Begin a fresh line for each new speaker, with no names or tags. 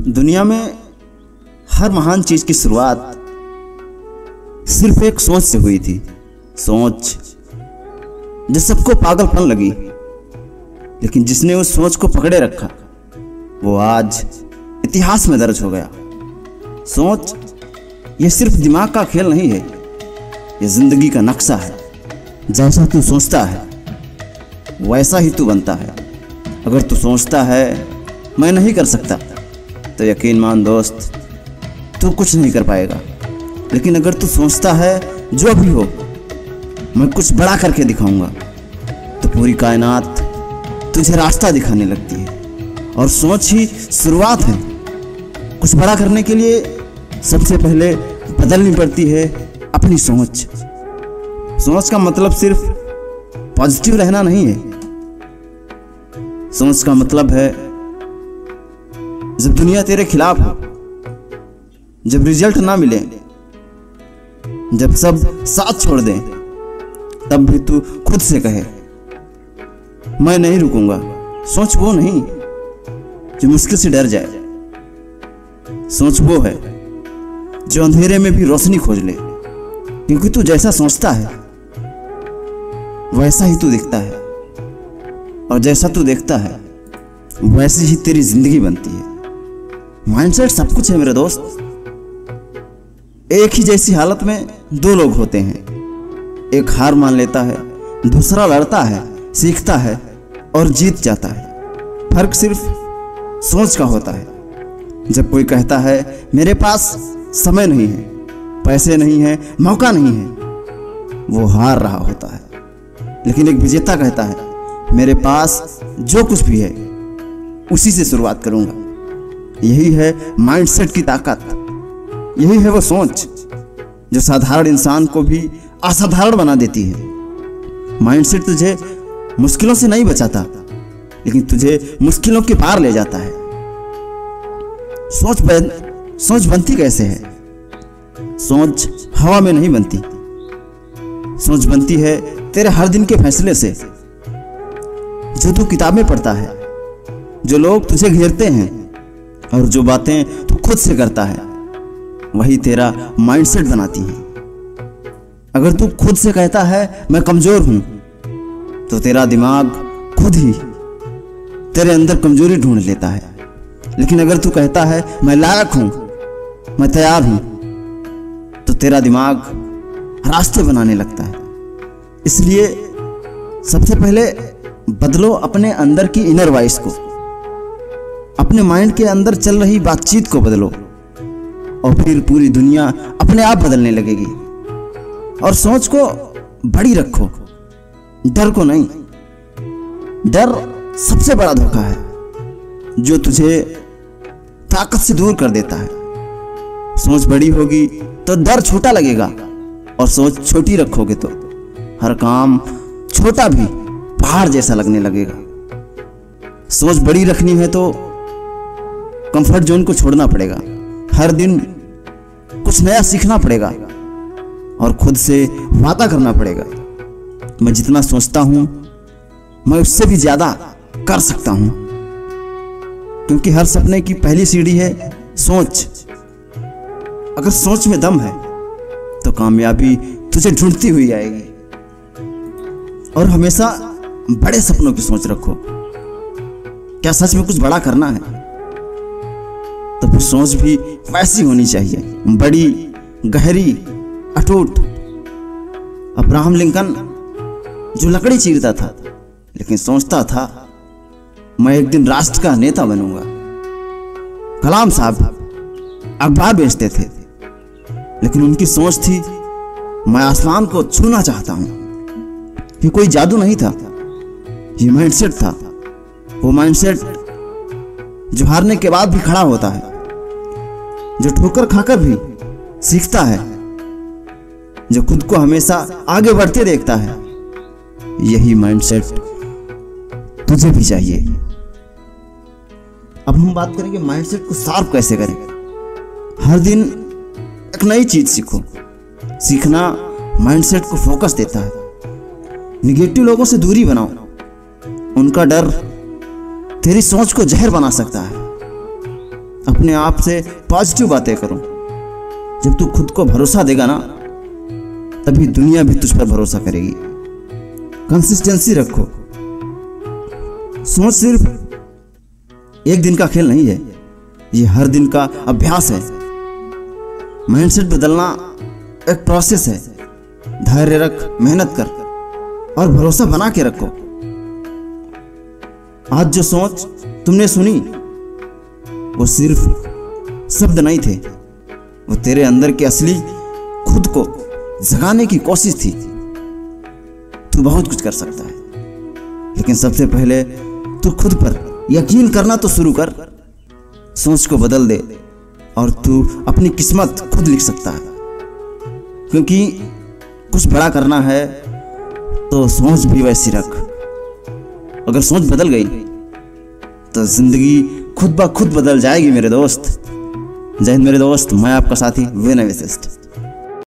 दुनिया में हर महान चीज की शुरुआत सिर्फ एक सोच से हुई थी। सोच जो सबको पागलपन लगी, लेकिन जिसने उस सोच को पकड़े रखा वो आज इतिहास में दर्ज हो गया। सोच ये सिर्फ दिमाग का खेल नहीं है, ये जिंदगी का नक्शा है। जैसा तू सोचता है वैसा ही तू बनता है। अगर तू सोचता है मैं नहीं कर सकता तो यकीन मान दोस्त, तू कुछ नहीं कर पाएगा। लेकिन अगर तू सोचता है जो भी हो मैं कुछ बड़ा करके दिखाऊंगा, तो पूरी कायनात तुझे रास्ता दिखाने लगती है। और सोच ही शुरुआत है। कुछ बड़ा करने के लिए सबसे पहले बदलनी पड़ती है अपनी सोच। सोच का मतलब सिर्फ पॉजिटिव रहना नहीं है। सोच का मतलब है जब दुनिया तेरे खिलाफ हो, जब रिजल्ट ना मिले, जब सब साथ छोड़ दें, तब भी तू खुद से कहे मैं नहीं रुकूंगा। सोच वो नहीं जो मुश्किल से डर जाए। सोच वो है जो अंधेरे में भी रोशनी खोज ले, क्योंकि तू जैसा सोचता है वैसा ही तू दिखता है, और जैसा तू देखता है वैसी ही तेरी जिंदगी बनती है। माइंडसेट सब कुछ है मेरे दोस्त। एक ही जैसी हालत में दो लोग होते हैं, एक हार मान लेता है, दूसरा लड़ता है, सीखता है और जीत जाता है। फर्क सिर्फ सोच का होता है। जब कोई कहता है मेरे पास समय नहीं है, पैसे नहीं है, मौका नहीं है, वो हार रहा होता है। लेकिन एक विजेता कहता है मेरे पास जो कुछ भी है उसी से शुरुआत करूंगा। यही है माइंडसेट की ताकत। यही है वो सोच जो साधारण इंसान को भी असाधारण बना देती है। माइंडसेट तुझे मुश्किलों से नहीं बचाता, लेकिन तुझे मुश्किलों के पार ले जाता है। सोच बनती कैसे है? सोच हवा में नहीं बनती। सोच बनती है तेरे हर दिन के फैसले से, जो तू किताबें पढ़ता है, जो लोग तुझे घेरते हैं, और जो बातें तू खुद से करता है, वही तेरा माइंडसेट बनाती है। अगर तू खुद से कहता है मैं कमजोर हूं, तो तेरा दिमाग खुद ही तेरे अंदर कमजोरी ढूंढ लेता है। लेकिन अगर तू कहता है मैं लायक हूं, मैं तैयार हूं, तो तेरा दिमाग रास्ते बनाने लगता है। इसलिए सबसे पहले बदलो अपने अंदर की इनर वॉइस को। अपने माइंड के अंदर चल रही बातचीत को बदलो, और फिर पूरी दुनिया अपने आप बदलने लगेगी। और सोच को बड़ी रखो, डर को नहीं। डर सबसे बड़ा धोखा है जो तुझे ताकत से दूर कर देता है। सोच बड़ी होगी तो डर छोटा लगेगा, और सोच छोटी रखोगे तो हर काम छोटा भी पहाड़ जैसा लगने लगेगा। सोच बड़ी रखनी है तो कंफर्ट जोन को छोड़ना पड़ेगा। हर दिन कुछ नया सीखना पड़ेगा, और खुद से वादा करना पड़ेगा मैं जितना सोचता हूं मैं उससे भी ज्यादा कर सकता हूं। क्योंकि हर सपने की पहली सीढ़ी है सोच। अगर सोच में दम है तो कामयाबी तुझे ढूंढती हुई आएगी। और हमेशा बड़े सपनों की सोच रखो। क्या सच में कुछ बड़ा करना है तो फिर सोच भी वैसी होनी चाहिए, बड़ी, गहरी, अटूट। अब्राहम लिंकन जो लकड़ी चीरता था, लेकिन सोचता था मैं एक दिन राष्ट्र का नेता बनूंगा। कलाम साहब अखबार बेचते थे, लेकिन उनकी सोच थी मैं आसमान को छूना चाहता हूं। ये कोई जादू नहीं था, ये माइंडसेट था। वो माइंडसेट जो हारने के बाद भी खड़ा होता है, जो ठोकर खाकर भी सीखता है, जो खुद को हमेशा आगे बढ़ते देखता है। यही माइंडसेट तुझे भी चाहिए। अब हम बात करेंगे माइंडसेट को शार्प कैसे करें। हर दिन एक नई चीज सीखो। सीखना माइंडसेट को फोकस देता है। निगेटिव लोगों से दूरी बनाओ। उनका डर तेरी सोच को जहर बना सकता है। अपने आप से पॉजिटिव बातें करो। जब तू खुद को भरोसा देगा ना, तभी दुनिया भी तुझ पर भरोसा करेगी। कंसिस्टेंसी रखो। सोच सिर्फ एक दिन का खेल नहीं है, ये हर दिन का अभ्यास है। माइंडसेट बदलना एक प्रोसेस है। धैर्य रख, मेहनत कर और भरोसा बना के रखो। आज जो सोच तुमने सुनी वो सिर्फ शब्द नहीं थे, वो तेरे अंदर के असली खुद को जगाने की कोशिश थी। तू बहुत कुछ कर सकता है, लेकिन सबसे पहले तू खुद पर यकीन करना तो शुरू कर। सोच को बदल दे और तू अपनी किस्मत खुद लिख सकता है। क्योंकि कुछ बड़ा करना है तो सोच भी वैसी रख। अगर सोच बदल गई तो जिंदगी खुद ब खुद बदल जाएगी मेरे दोस्त। जय हिंद मेरे दोस्त, मैं आपका साथी विनय वशिष्ठ।